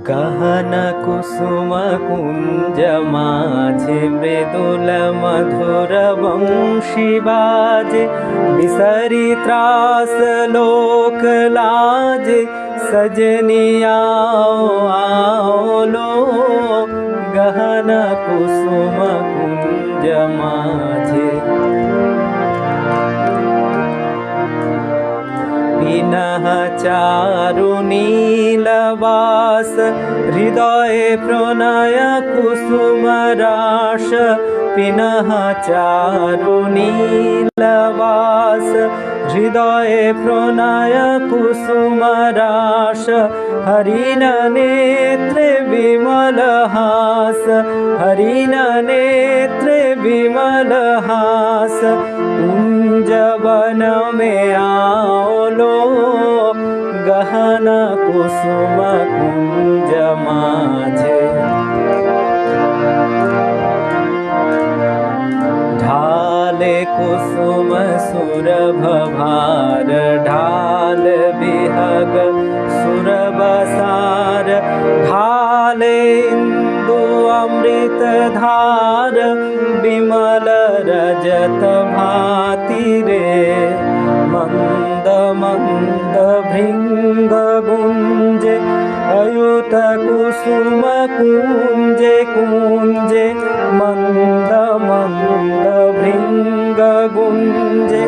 গহন কুসুম কুঞ্জ মাঝে মৃদুল মধুর বংশী বাজে, বিসরি ত্রাস লোক লাজে, সজনি आओ आओ लो। গহন কুসুম কুঞ্জ মাঝে পিনহ চারু নীলবাস, হৃদয়ে প্রণয় কুসুম রাস। পিনহ চারু নীলবাস, হৃদয়ে প্রণয় কুসুম রাস। হরিণ নেত্রে বিমল হাস, হরিণ নেত্রে বিমল হাস। কুঞ্জ वन में आओ लो, গহন কুসুম কুঞ্জ মাঝে। ঢালে কুসুম সুরভ ভার, ঢাল বিহগ সুরভ সার। ঢালে इंदु अमृत धार, विमल रजत भाति रे। मंद मंद भृंग गुंजे, अयुत कुसुम कुंजे कुंजे। मंद मंद भृंग गुंजे,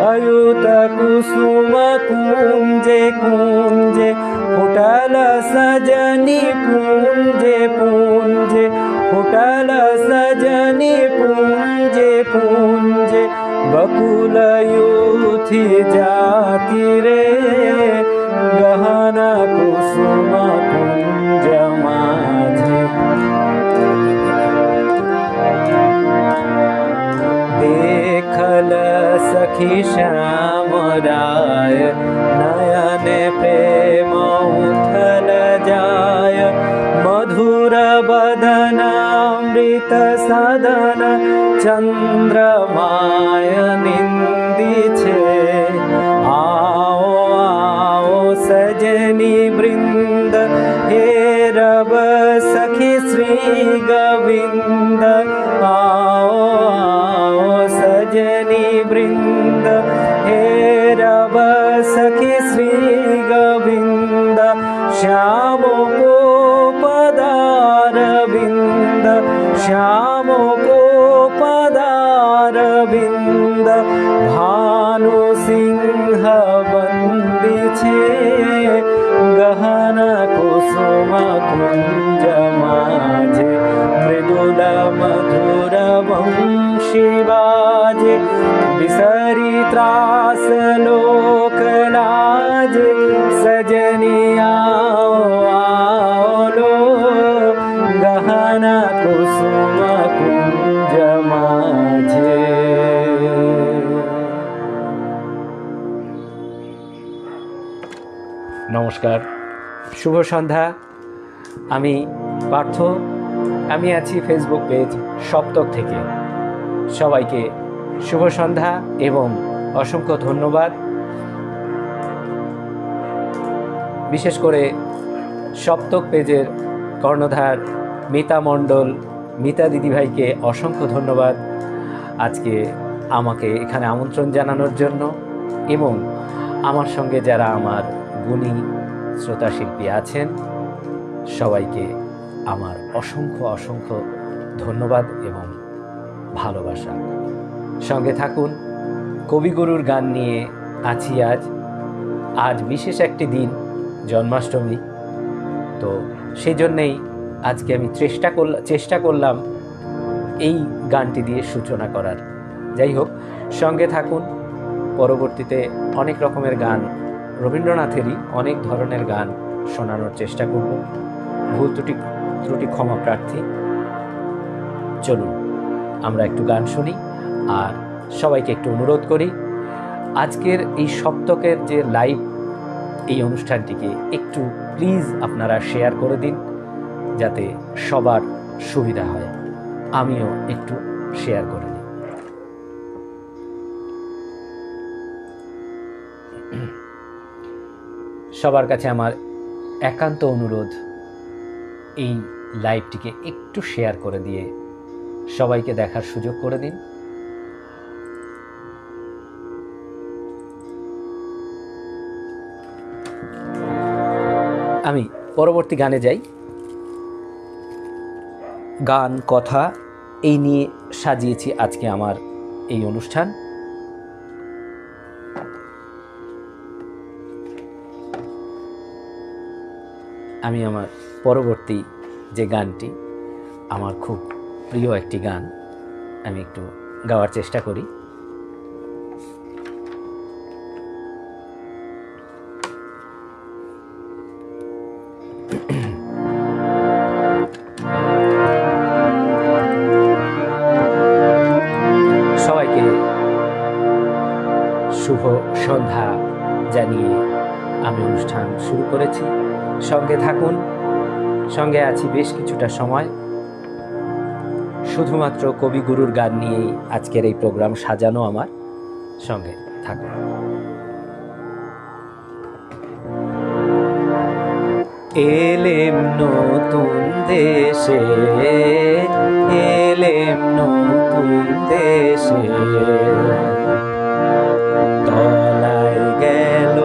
अयुत कुसुम कुंजे कुंजे। फुटल सजनी पूंजे पूंजे, फुटल सजनी पूंजे पूंजे। बकुल यूथी जाति रे, गहन कुसुम कुंज माझे। देखल सखी श्याम राय, नयन प्रेम उथल जाय। मधुर बदन अमृत सदन, चंद्रमाय निंदी छे। आओ आओ सजनी वृंद, हे रब सखी श्री गोविंद। आओ आओ सजनी वृंद, हे रब सखी श्री गोविंद। श्यामो को पदार बिंद, श्यामो को पदार बिंद। भानु सिंह बंदी छे, गहन कुसुम कुंज माझे। मृदुल मधुर वंशी बाजे, बिसरी त्रास लोक लाजे। सजनी आओ आओ लो, गहन कुसुम कुंज माझे। নমস্কার, শুভ সন্ধ্যা। আমি পার্থ, আমি আছি ফেসবুক পেজ সপ্তক থেকে। সবাইকে শুভ সন্ধ্যা এবং অসংখ্য ধন্যবাদ। বিশেষ করে সপ্তক পেজের কর্ণধার মিতা মণ্ডল, মিতা দিদিভাইকে অসংখ্য ধন্যবাদ আজকে আমাকে এখানে আমন্ত্রণ জানানোর জন্য, এবং আমার সঙ্গে যারা আমার গুণী শ্রোতা শিল্পী আছেন সবাইকে আমার অসংখ্য অসংখ্য ধন্যবাদ এবং ভালোবাসা। সঙ্গে থাকুন। কবিগুরুর গান নিয়ে আছি আজ বিশেষ একটি দিন, জন্মাষ্টমী। তো সেই জন্যেই আজকে আমি চেষ্টা করলাম এই গানটি দিয়ে সূচনা করার। যাই হোক, সঙ্গে থাকুন। পরবর্তীতে অনেক রকমের গান, রবীন্দ্রনাথেরই অনেক ধরনের গান শোনানোর চেষ্টা করব। ভুল ত্রুটি ক্ষমা প্রার্থী। চলুন আমরা একটু গান শুনি, আর সবাইকে একটু অনুরোধ করি আজকের এই সপ্তকের যে লাইভ এই অনুষ্ঠানটিকে একটু প্লিজ আপনারা শেয়ার করে দিন, যাতে সবার সুবিধা হয়। আমিও একটু শেয়ার করে দিই। সবার কাছে আমার একান্ত অনুরোধ, এই লাইভটিকে একটু শেয়ার করে দিয়ে সবাইকে দেখার সুযোগ করে দিন। আমি পরবর্তী গানে যাই। গান, কথা এই নিয়ে সাজিয়েছি আজকে আমার এই অনুষ্ঠান। আমি আমার পরবর্তী যে গানটি আমার খুব প্রিয় একটি গান, আমি একটু গাওয়ার চেষ্টা করি। সবাইকে শুভ সন্ধ্যা জানিয়ে আমি অনুষ্ঠান শুরু করেছি। সঙ্গে থাকুন, সঙ্গে আছি বেশ কিছুটা সময়। শুধুমাত্র কবিগুরুর গান নিয়েই আজকের এই প্রোগ্রাম সাজানো আমার। সঙ্গে থাকুন। এলেম নতুন দেশে, এলেম নতুন দেশে, তলায় গেল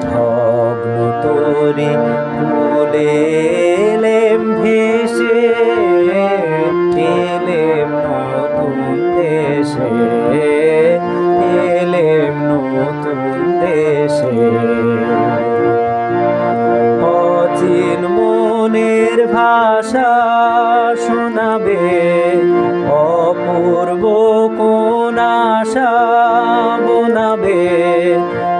ভগ্ন তরি ফুলে, এলেম ভেসে, এলেম নতুন দেশে, এলেম নতুন দেশে। অচিন মনের ভাষা শোনাবে, অপূর্ব কোন আশা বোনাবে,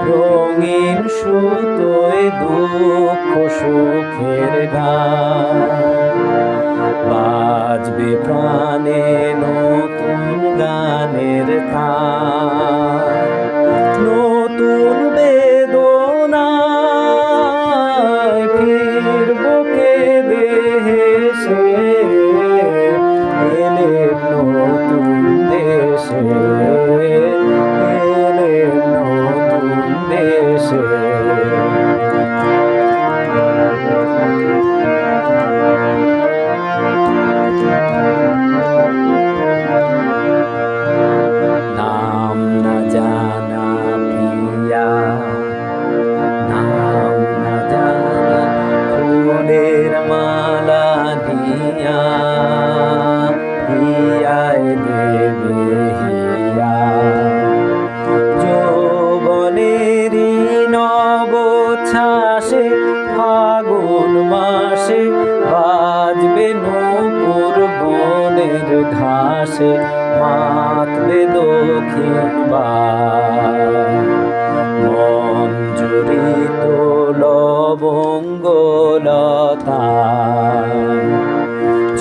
রঙিন সুতোয় দুঃখ সুখের গান। বাজবে প্রাণে নতুন গানের তান, নতুন বেদনায় ফিরব কেঁদে হেসে, এলেম নতুন দেশে, এলেম নতুন দেশে। নাম না জানা প্রিয়া, নাম না জানা ফুলের মালা দিয়া, হিয়ায় দেবে হিয়া। যৌবনেরই নবচ্ছ্বাসে ফাগুন মাসে বাজবে নূপুর বনের ঘাসে, মাতবে দক্ষিণ বার। মন জড়িত লবঙ্গলতা,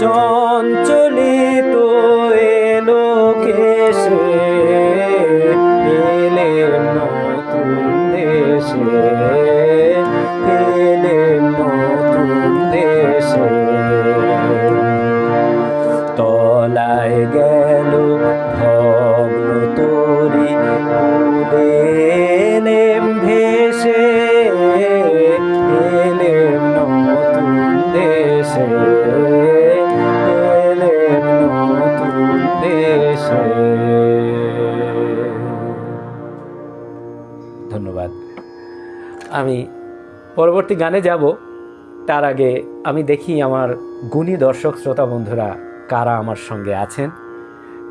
চঞ্চলিত এলো কেশে, এলেম নতুন দেশে, এলেম নতুন দেশে। তলায় গেল ভগ্ন তরি ফুলে, এলেম ভেসে, এলেম নতুন দেশে, এলেম নতুন দেশে। ধন্যবাদ। আমি পরবর্তী গানে যাব। তার আগে আমি দেখি আমার গুণী দর্শক শ্রোতা বন্ধুরা কারা আমার সঙ্গে আছেন,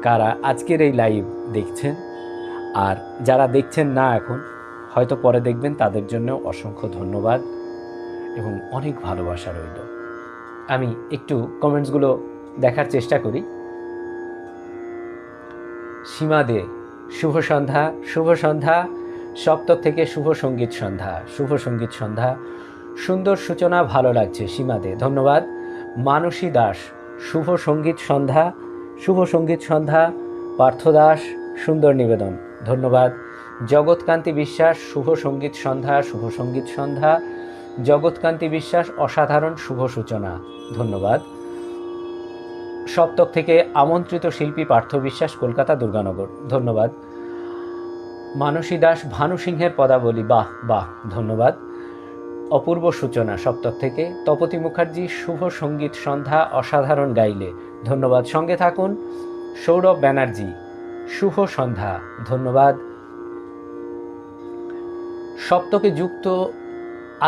কারা আজকের এই লাইভ দেখছেন, আর যারা দেখছেন না এখন হয়তো পরে দেখবেন, তাদের জন্য অসংখ্য ধন্যবাদ এবং অনেক ভালোবাসা রইল। আমি একটু কমেন্টসগুলো দেখার চেষ্টা করি। সীমা দে, শুভ সন্ধ্যা, শুভ সন্ধ্যা। সপ্তক থেকে শুভ সঙ্গীত সন্ধ্যা, শুভ সঙ্গীত সন্ধ্যা, সুন্দর সূচনা, ভালো লাগছে সীমা দে, ধন্যবাদ। মানসী দাস, শুভ সঙ্গীত সন্ধ্যা, শুভ সঙ্গীত সন্ধ্যা। পার্থ দাস, সুন্দর নিবেদন, ধন্যবাদ। জগৎকান্তি বিশ্বাস, শুভ সঙ্গীত সন্ধ্যা, শুভ সঙ্গীত সন্ধ্যা। জগৎকান্তি বিশ্বাস, অসাধারণ শুভ সূচনা, ধন্যবাদ। সপ্তক থেকে আমন্ত্রিত শিল্পী পার্থ বিশ্বাস, কলকাতা দুর্গানগর, ধন্যবাদ। মানসী দাস, ভানু সিংহের পদাবলী, বাহ বাহ, ধন্যবাদ। অপূর্ব সূচনা সপ্তক থেকে। তপতী মুখার্জি শুভ সঙ্গীত সন্ধ্যা অসাধারণ গাইলে, ধন্যবাদ। সঙ্গে থাকুন। সৌরভ ব্যানার্জি শুভ সন্ধ্যা, ধন্যবাদ। সপ্তকে যুক্ত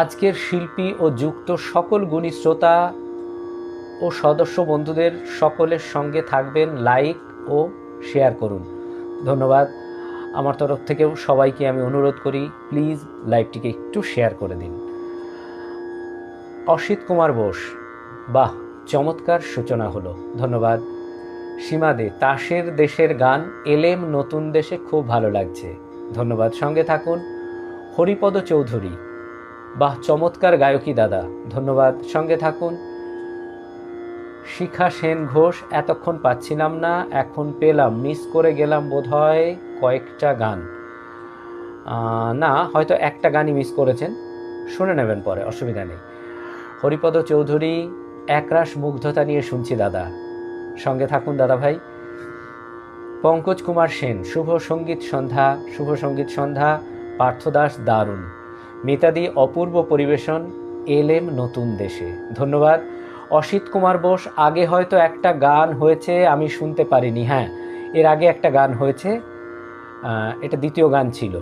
আজকের শিল্পী ও যুক্ত সকল গুণী শ্রোতা ও সদস্য বন্ধুদের সকলের সঙ্গে থাকবেন, লাইক ও শেয়ার করুন, ধন্যবাদ। আমার তরফ থেকেও সবাইকে আমি অনুরোধ করি, প্লিজ লাইভটিকে একটু শেয়ার করে দিন। অসিত কুমার বোস, বাহ চমৎকার সূচনা হলো, ধন্যবাদ। সীমা দে, তাসের দেশের গান এলেম নতুন দেশে, খুব ভালো লাগছে, ধন্যবাদ। সঙ্গে থাকুন। হরিপদ চৌধুরী, বাহ চমৎকার গায়কী দাদা, ধন্যবাদ। সঙ্গে থাকুন। শিখা সেন ঘোষ, এতক্ষণ পাচ্ছিলাম না, এখন পেলাম, মিস করে গেলাম বোধহয় কয়েকটা গান। না, হয়তো একটা গানই মিস করেছেন, শুনে নেবেন পরে, অসুবিধা নেই। হরিপদ চৌধুরী, একরাশ মুগ্ধতা নিয়ে শুনছি দাদা, সঙ্গে থাকুন দাদা ভাই। পঙ্কজ কুমার সেন, শুভ সঙ্গীত সন্ধ্যা, শুভ সঙ্গীত সন্ধ্যা। পার্থদাস, দারুণ। মিতাদি, অপূর্ব পরিবেশন, এলেম নতুন দেশে, ধন্যবাদ। অসিত কুমার বোস, আগে হয়তো একটা গান হয়েছে আমি শুনতে পারিনি, হ্যাঁ এর আগে একটা গান হয়েছে, এটা দ্বিতীয় গান ছিল।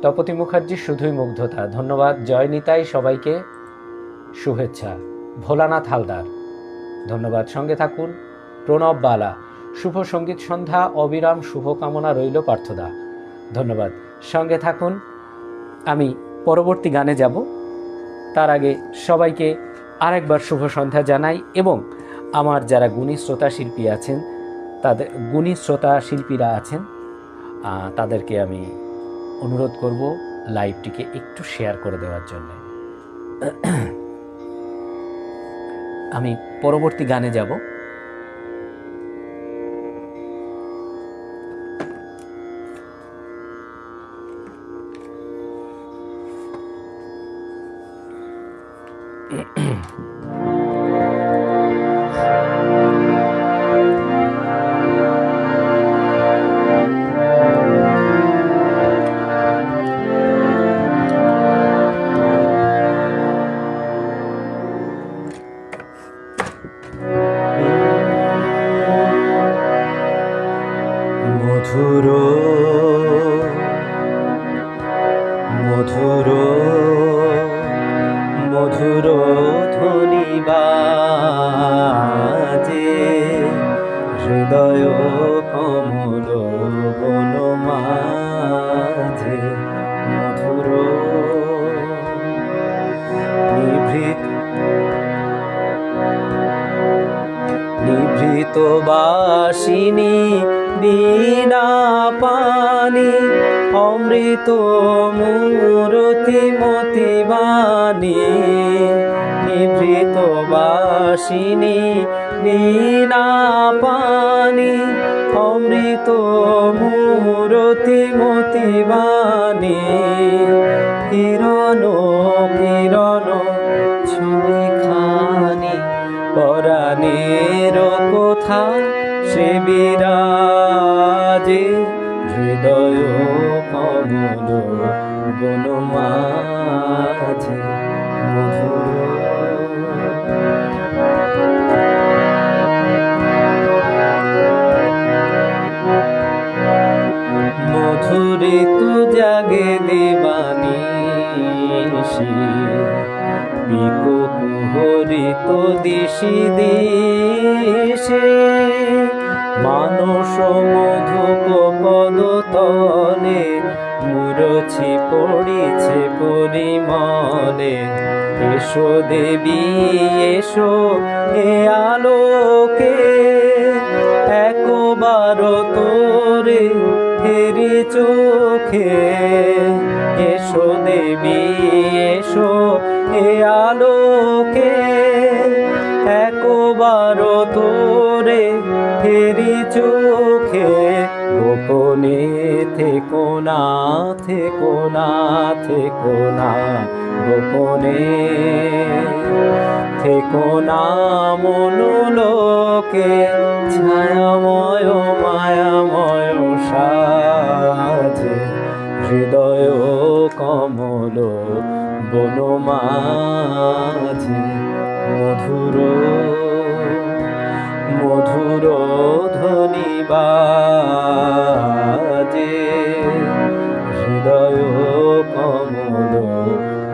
তপতী মুখার্জি, শুধুই মুগ্ধতা, ধন্যবাদ। জয় নিতাই, সবাইকে শুভেচ্ছা। ভোলানাথ হালদার, ধন্যবাদ। সঙ্গে থাকুন। প্রণব বালা, শুভ সঙ্গীত সন্ধ্যা, অবিরাম শুভকামনা রইল পার্থদা, ধন্যবাদ। সঙ্গে থাকুন। আমি পরবর্তী গানে যাব, তার আগে সবাইকে আরেকবার শুভ সন্ধ্যা জানাই, এবং আমার যারা গুণী শ্রোতা শিল্পী আছেন, তাদের গুণী শ্রোতা শিল্পীরা আছেন, তাদেরকে আমি অনুরোধ করব লাইভটিকে একটু শেয়ার করে দেওয়ার জন্য। আমি পরবর্তী গানে যাব। মধুর মধুর মধুর ধ্বনি বাজে, হৃদয় কমল বন মাঝে, মধুর নিভৃত বাসিনী বীণা পানি, অমৃত মূরতি মতি বাণী, নিভৃত বাসিনী বীণা পানি, অমৃত মূরতি মতি বাণী, কিরণ কিরণ ছবি খানি, পরাণের কথা সে বিরাজে, হৃদয় কমল বন মাঝে, মধুর মধুরে তু জাগে দেবানিশি, পিকো কুহরিত দিশি দিশে, মানস মধুপ পদতলে, মুরছি পড়িছে পরিমলে, এসো দেবী এসো এ আলোকে, একবার তোরে ফেরি চোখে, এসো দেবী এসো এ আলোকে, একবার তোরে ফেরি চোখে, গোপনে থেকো না থেকো না থেকো না, গোপনে থেকো না মনোলোকে, ছায়াময় মায়াময় সাজে, হৃদয় কমল বন মাঝে মধুর মধুর ধ্বনি বাজে, হৃদয় কমল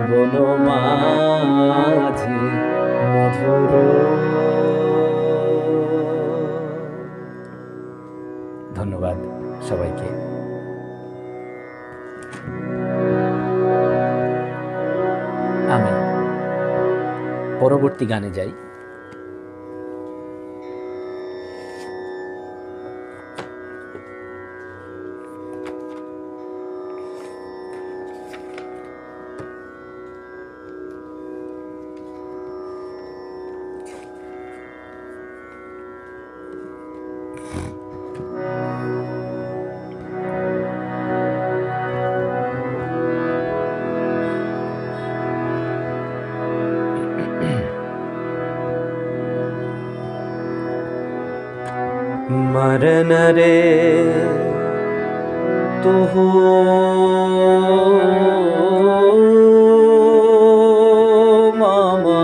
বন মাঝে মধুর। ধন্যবাদ সবাইকে। আমি পরবর্তী গানে যাই। मरन रे तू मामा,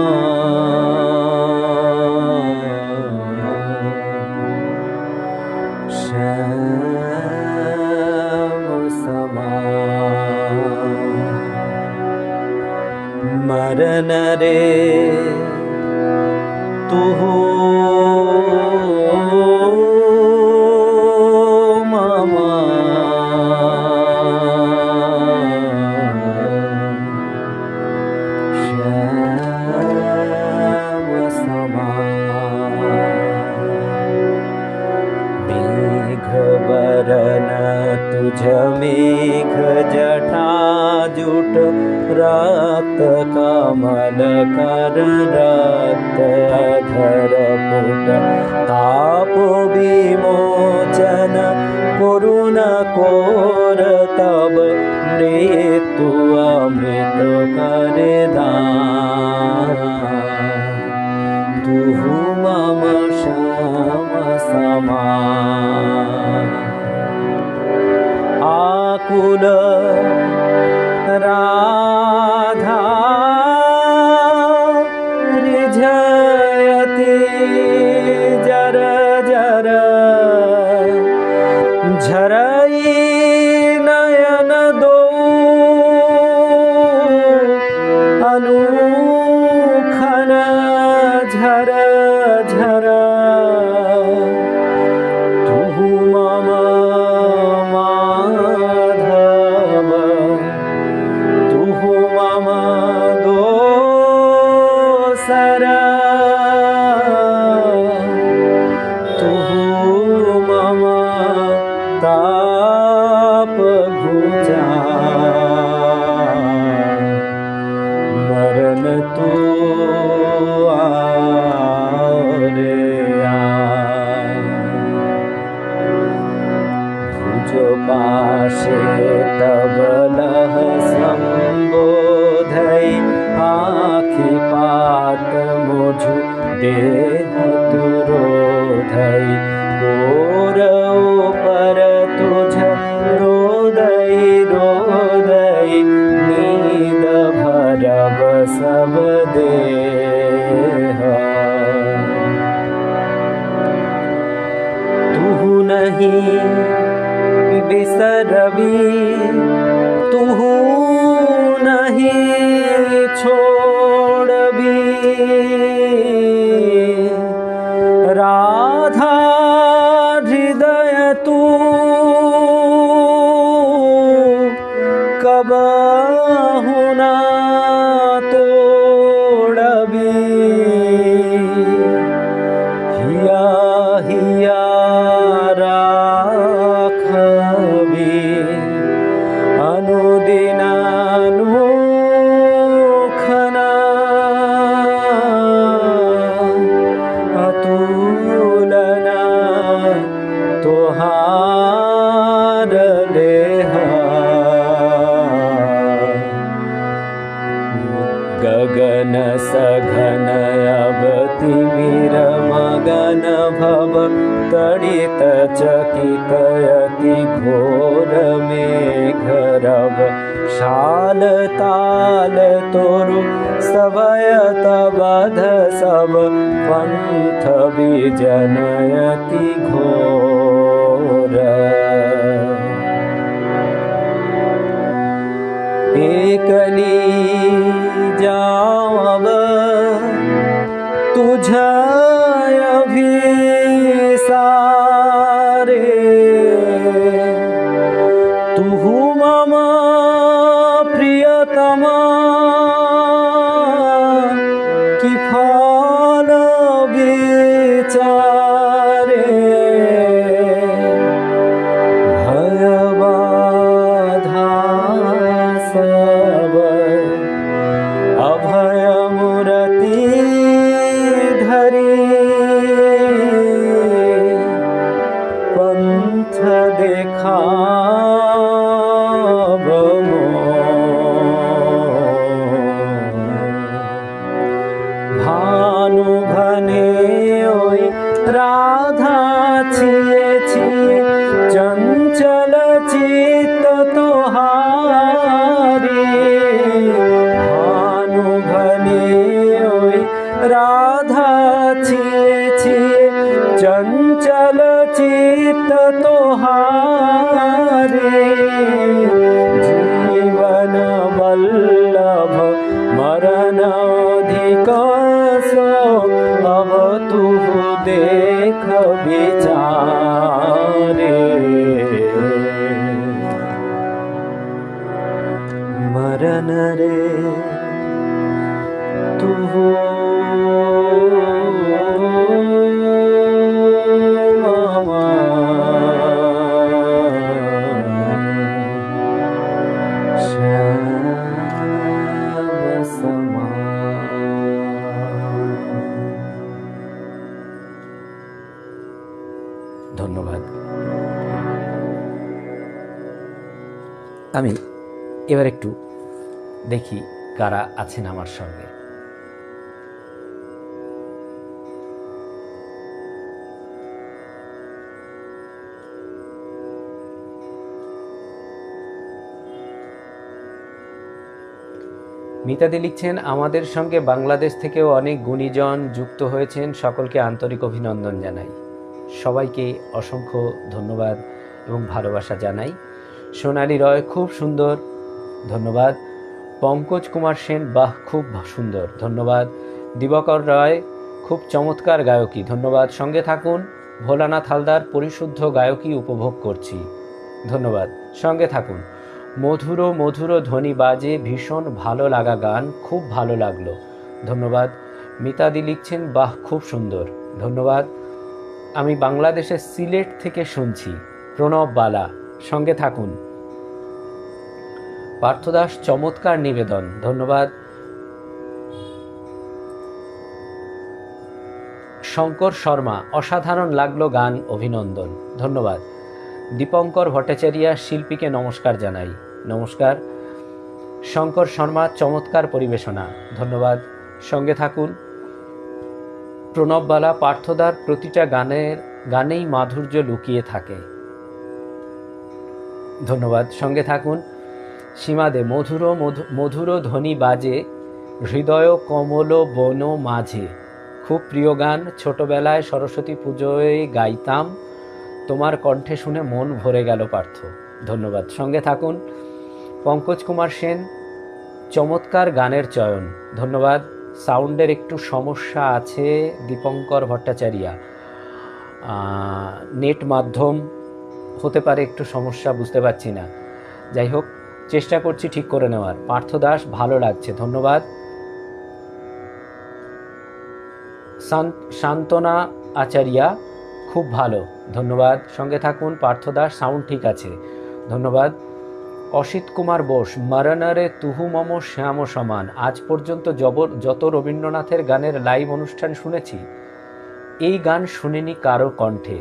श्याम समा मरन रे तू तुझ मेघ जटा जुट रक्त कमल कर रक्त अधर पुट ताप विमोचन करुण कोर तब मृत्यु अमृत कर दान, तुहु मम श्याम समान। आकुल राधा रिझयति जर जर, झरई नयन दो अनुखन झर झर, तुहु मम ताप घुचा, मरण तू रे भुज पाशे तब लह संबोधई, आँखि पात मुझु देह तुरोधई, गोरव पर तुझ रोदई रोदई, नींद भरब सब देह। तुहु नहीं बिसरबी, तुहु नहीं छोड़बी, राधा हृदय तू कबहु ना तोड़बी, हिया हिया राखबी, अनुदिन अनुखना अतुलना तोहार लेहा। गगन सघन अब तिमिर मगन भव, तड़ित चकित अति घोर मेघ रव, शार ताल ताल तोरु सवयत बध सब पंथ विजनयति घोर एकली जाव तुझ अभिसारे तुहु मम प्रियतमा कि फल विचारे भयबाधा सब अभय मूर्ति धरी पंथ देखा भानु भने ओई राधा छिए छिए चंचल चित्त तोहारी भानु भने ओई राधा छिए छिए चंचल चित्त तोहारी जीवन वल्लभ मरण अधिक सो अब तू देख विचारे मरण रे तू ধন্যবাদ। আমি এবার একটু দেখি কারা আছেন আমার সঙ্গে। মিতাদি লিখছেন, আমাদের সঙ্গে বাংলাদেশ থেকেও অনেক গুণীজন যুক্ত হয়েছেন, সকলকে আন্তরিক অভিনন্দন জানাই। সবাইকে অসংখ্য ধন্যবাদ এবং ভালোবাসা জানাই। সোনালী রয়, খুব সুন্দর, ধন্যবাদ। পঙ্কজ কুমার সেন, বাহ খুব সুন্দর, ধন্যবাদ। দিবাকর রায়, খুব চমৎকার গায়কী, ধন্যবাদ। সঙ্গে থাকুন। ভোলানাথ হালদার, পরিশুদ্ধ গায়কী উপভোগ করছি, ধন্যবাদ। সঙ্গে থাকুন। মধুর মধুর ধ্বনি বাজে, ভীষণ ভালো লাগা গান, খুব ভালো লাগলো, ধন্যবাদ। মিতাদি লিখছেন, বাহ খুব সুন্দর, ধন্যবাদ। আমি বাংলাদেশের সিলেট থেকে শুনছি, প্রণব বালা, সঙ্গে থাকুন। পার্থদাস, চমৎকার নিবেদন, ধন্যবাদ। শঙ্কর শর্মা, অসাধারণ লাগলো গান, অভিনন্দন, ধন্যবাদ। দীপঙ্কর ভট্টাচার্য, শিল্পীকে নমস্কার জানাই, নমস্কার। শঙ্কর শর্মা, চমৎকার পরিবেশনা, ধন্যবাদ। সঙ্গে থাকুন। প্রণব বালা, পার্থদার প্রতিটা গানেই মাধুর্য লুকিয়ে থাকে, ধন্যবাদ। সঙ্গে থাকুন। সীমা দে, মধুর ধ্বনি বাজে, হৃদয় কমল বন মাঝে, খুব প্রিয় গান, ছোটবেলায় সরস্বতী পুজোয় গাইতাম, তোমার কণ্ঠে শুনে মন ভরে গেল পার্থ, ধন্যবাদ। সঙ্গে থাকুন। পঙ্কজ কুমার সেন, চমৎকার গানের চয়ন, ধন্যবাদ। সাউন্ডের একটু সমস্যা আছে দীপঙ্কর ভট্টাচার্য, নেট মাধ্যম হতে পারে একটু সমস্যা, বুঝতে পারছি না, যাই হোক চেষ্টা করছি ঠিক করে নেওয়ার। পার্থ দাস, ভালো লাগছে, ধন্যবাদ। শান্তনা আচার্যা, খুব ভালো, ধন্যবাদ। সঙ্গে থাকুন। পার্থ দাস, সাউন্ড ঠিক আছে, ধন্যবাদ। অসিত কুমার বোস, মরণরে তুহু মম শ্যাম সমান, আজ পর্যন্ত যত রবীন্দ্রনাথের গানের লাইভ অনুষ্ঠান শুনেছি, এই গান শুনিনি কারো কণ্ঠে।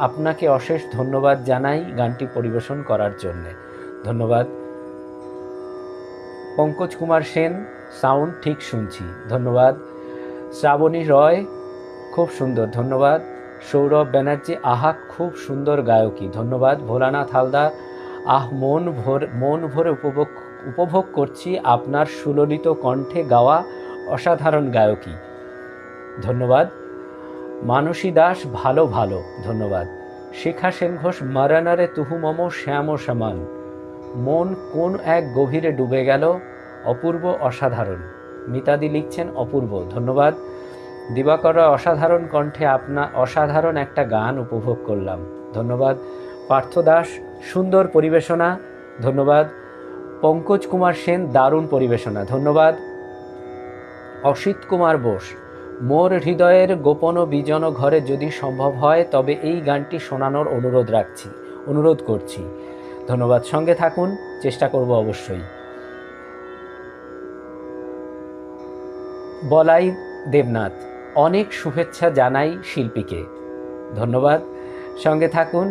আপনাকে অশেষ ধন্যবাদ জানাই গানটি পরিবেশন করার জন্যে, ধন্যবাদ। পঙ্কজ কুমার সেন, সাউন্ড ঠিক শুনছি, ধন্যবাদ। শ্রাবণী রয়, খুব সুন্দর, ধন্যবাদ। সৌরভ ব্যানার্জি, আহা খুব সুন্দর গায়কী, ধন্যবাদ। ভোলানাথ হালদার, আহ মন ভরে উপভোগ করছি আপনার সুললিত কণ্ঠে গাওয়া অসাধারণ গায়কী। ধন্যবাদ। মানসী দাস ভালো ভালো, ধন্যবাদ। শিখা সেন ঘোষ মারানারে তুহু মম শ্যাম সমান, মন কোন এক গভীরে ডুবে গেল, অপূর্ব অসাধারণ। মিতাদি লিখছেন অপূর্ব, ধন্যবাদ। দিবাকর অসাধারণ কণ্ঠে অসাধারণ একটা গান উপভোগ করলাম, ধন্যবাদ। পার্থ দাস সুন্দর পরিবেশনা, ধন্যবাদ। পঙ্কজ কুমার সেন দারুণ পরিবেশনা, ধন্যবাদ। অসিত কুমার বোস মোর হৃদয়ের গোপন বিজন ঘরে যদি সম্ভব হয় তবে এই গানটি শোনানোর অনুরোধ করছি, ধন্যবাদ। সঙ্গে থাকুন, চেষ্টা করব অবশ্যই। বলাই দেবনাথ অনেক শুভেচ্ছা জানাই শিল্পীকে, ধন্যবাদ। সঙ্গে থাকুন।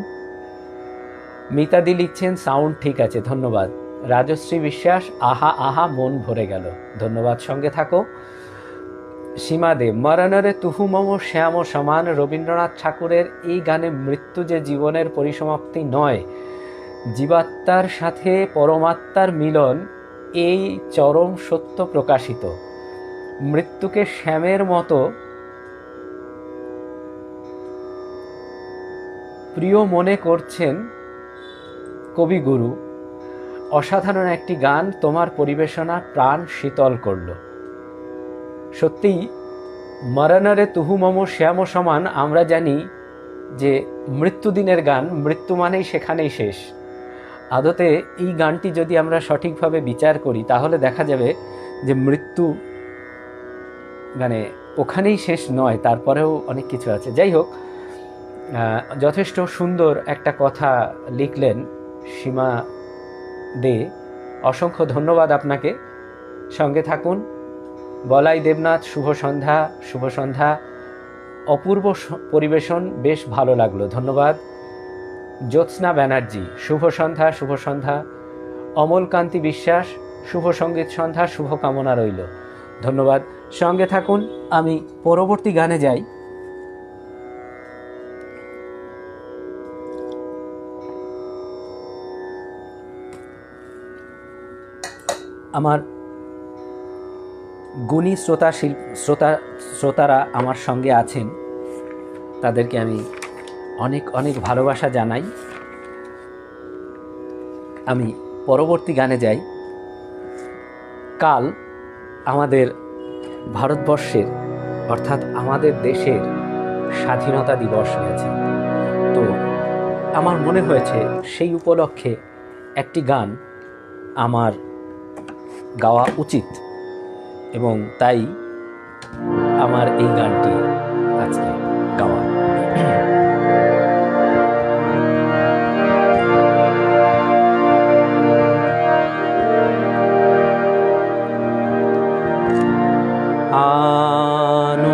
মিতাদি লিখছেন সাউন্ড ঠিক আছে, ধন্যবাদ। রাজশ্রী বিশ্বাস আহা আহা মন ভরে গেল, ধন্যবাদ। সঙ্গে থাকো। সীমা দেব মরণরে তুহু মম শ্যাম সমান, রবীন্দ্রনাথ ঠাকুরের এই গানে মৃত্যু যে জীবনের পরিসমাপ্তি নয়, জীবাত্মার সাথে পরমাত্মার মিলন, এই চরম সত্য প্রকাশিত। মৃত্যুকে শ্যামের মতো প্রিয় মনে করছেন কবিগুরু। অসাধারণ একটি গান, তোমার পরিবেশনা প্রাণ শীতল করল। সত্যিই মরণরে তুহু মম শ্যাম সমান, আমরা জানি যে মৃত্যুদিনের গান, মৃত্যু মানেই সেখানেই শেষ। আদতে এই গানটি যদি আমরা সঠিকভাবে বিচার করি তাহলে দেখা যাবে যে মৃত্যু মানে ওখানেই শেষ নয়, তারপরেও অনেক কিছু আছে। যাই হোক, যথেষ্ট সুন্দর একটা কথা লিখলেন সীমা দে, অসংখ্য ধন্যবাদ আপনাকে। সঙ্গে থাকুন। বলাই দেবনাথ শুভ সন্ধ্যা, শুভ সন্ধ্যা। অপূর্ব পরিবেশন, বেশ ভালো লাগলো, ধন্যবাদ। জ্যোৎস্না ব্যানার্জি শুভ সন্ধ্যা, শুভ সন্ধ্যা। অমলকান্তি বিশ্বাস শুভ সঙ্গীত সন্ধ্যা, শুভকামনা রইল, ধন্যবাদ। সঙ্গে থাকুন, আমি পরবর্তী গানে যাই। আমার গুণী শ্রোতারা আমার সঙ্গে আছেন, তাদেরকে আমি অনেক অনেক ভালোবাসা জানাই। আমি পরবর্তী গানে যাই। কাল আমাদের ভারতবর্ষের অর্থাৎ আমাদের দেশের স্বাধীনতা দিবস গেছে, তো আমার মনে হয়েছে সেই উপলক্ষে একটি গান আমার গাওয়া উচিত, এবং তাই আমার এই গানটি আজকে গাওয়া।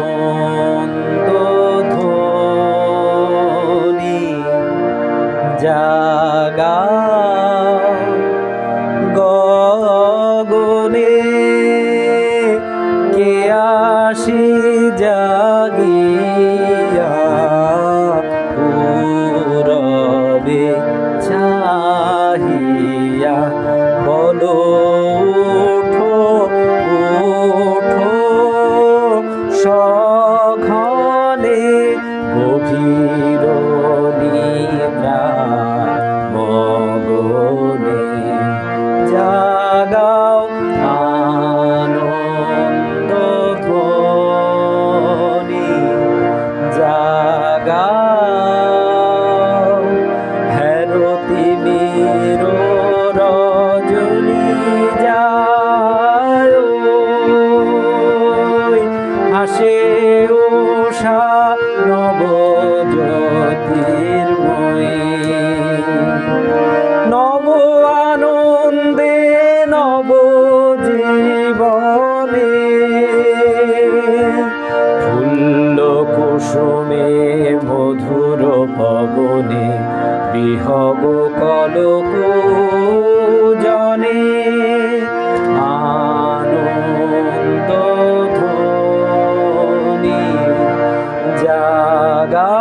আনন্দ ধ্বনি জাগা গগনে, কে আসি জাগিয়া পূরবে চাহিয়া, বলো ওঠো ওঠো সঘনে গভীর নিদ্রা মগনে, জাগাও আনন্দ ধ্বনি জাগাও, হেরতি বীর রজনী যায় হাসে উষা নব জ্যোতির্ময়ী, নব আনন্দে নব জীবনে, ফুল্ল কুসুমে মধুর পবনে, বিহগ কলক জনে, আনন্দ ধ্বনি জাগা।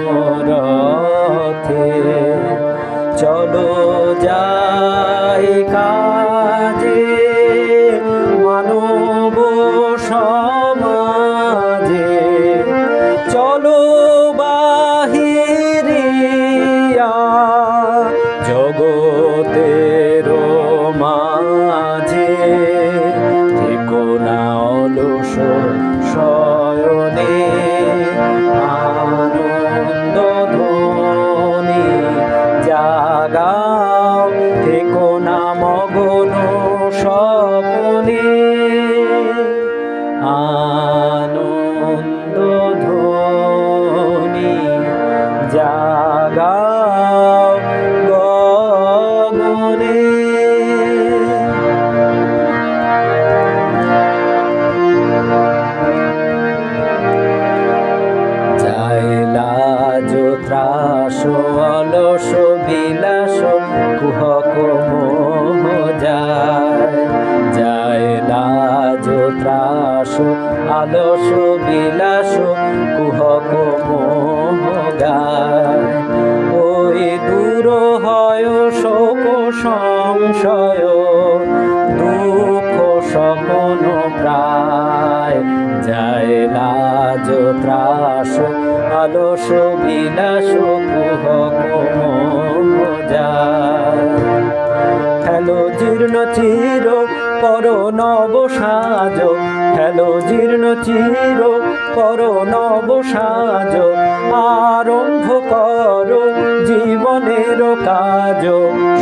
মনোরথে। চলো যাই কাজে মানব সমাজে, চলো বাহিরিয়া জগতের মাঝে। থেকো না অলস শয়নে, আনন্দ ধ্বনি জাগাও। থেকো না মগন স্বপনে, আনন্দ ধ্বনি জাগাও গগনে। লাজ ত্রাস অলস বিলাস কুহক মোহ যায়। লাজ ত্রাস আলস বিলাস কুহক মোহ গায়। ওই দূর হয় শোক সংশয়, দুঃখ স্বপন প্রায়। যায় লাজ ত্রাস আলস বিলাস কুহক মোহ যায়। হেলো জীর্ণ চির পর নব সাজ, হেলো জীর্ণ চির পর নব সাজ। আরম্ভ কর জীবনের কাজ,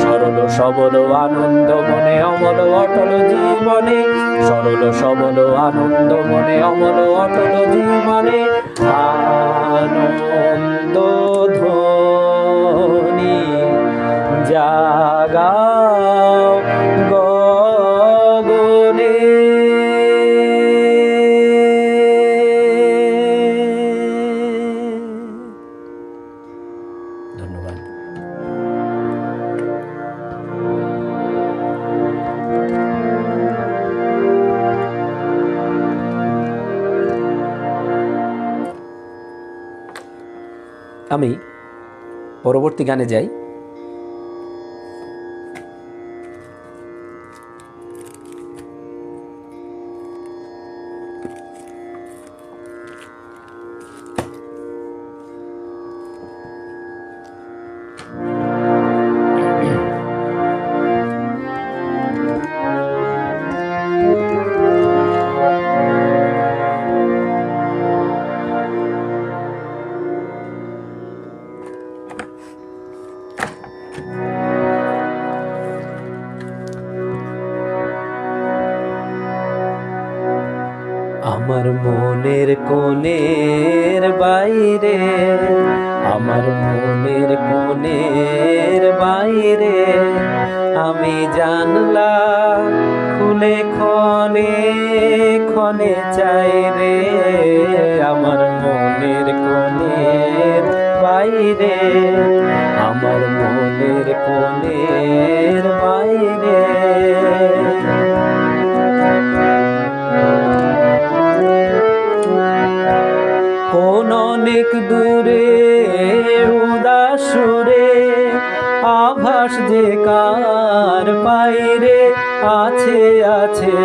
সরল সবল আনন্দ মনে অমল অটল জীবনে। সরল সবল আনন্দ মনে অমল অটল জীবনে। আনন্দ ধ্বনি জাগাও গগনে। ধন্যবাদ। আমি পরবর্তী গানে যাই। আমার মনের কোণের বাইরে, আমার মনের কোণের বাইরে আমি জানলা খুলে ক্ষণে ক্ষণে চাই রে। আমার মনের কোণের বাইরে, আমার মনের কোণের বাইরে কোন অনেক দূরে উদাসুরে আভাস যে কার পাইরে আছে আছে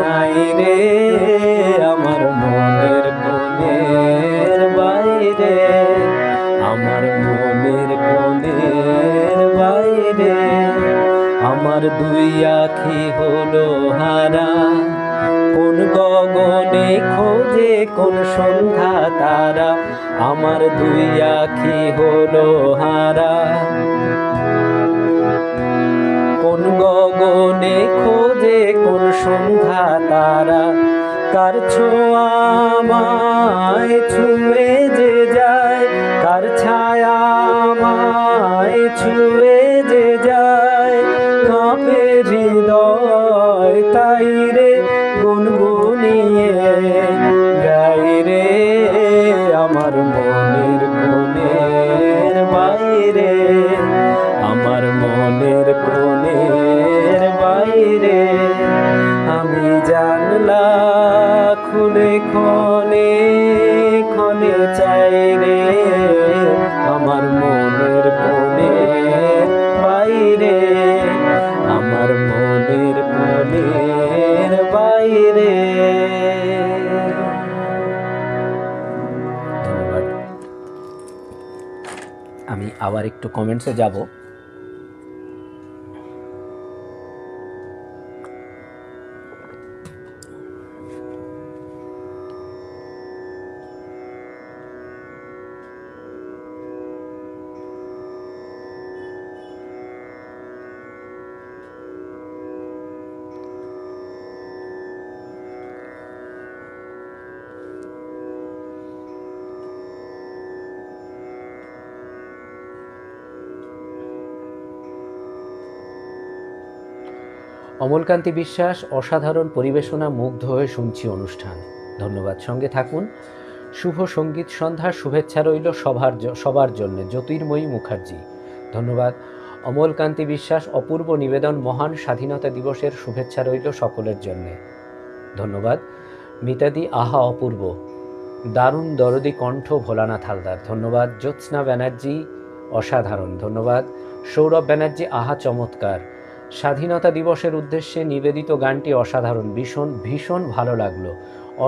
নাই রে। আমার মনের কোণের বাইরে, আমার মনের কোণের বাইরে আমার দুই আখি হলো হারা। কোন গগনে খোঁজে কোন সন্ধ্যা তারা, আমার দুই আখি হলো হারা। কোন গগনে খোঁজে কোন সন্ধ্যা তারা, কার ছোঁয়া আমায় ছুঁয়ে যে যায়, কার ছায়া আমায় ছুঁয়ে যে যায়। কাঁপে হৃদয় তাই রে গুনগুনিয়ে গাই রে। আমার মনের কোণের বাইরে, আমার মনের কোণের বাইরে আমি জানলা খুলে ক্ষণে ক্ষণে চাই রে। আমি আবার একটু কমেন্টসে যাব। অমলকান্তি বিশ্বাস, অসাধারণ পরিবেশনা, মুগ্ধ হয়ে শুনছি অনুষ্ঠান। ধন্যবাদ, সঙ্গে থাকুন। শুভ সঙ্গীত সন্ধ্যার শুভেচ্ছা রইল সবার জন্য। জ্যোতির্ময়ী মুখার্জি, ধন্যবাদ। অমলকান্তি বিশ্বাস, অপূর্ব নিবেদন, মহান স্বাধীনতা দিবসের শুভেচ্ছা রইল সকলের জন্য। ধন্যবাদ। মিতাদি, আহা অপূর্ব, দারুণ দরদি কণ্ঠ ভোলানাথ হালদার, ধন্যবাদ। জ্যোৎস্না ব্যানার্জি, অসাধারণ, ধন্যবাদ। সৌরভ ব্যানার্জি, আহা চমৎকার, স্বাধীনতা দিবসের উদ্দেশ্যে নিবেদিত গানটি অসাধারণ, ভীষণ ভীষণ ভালো লাগলো।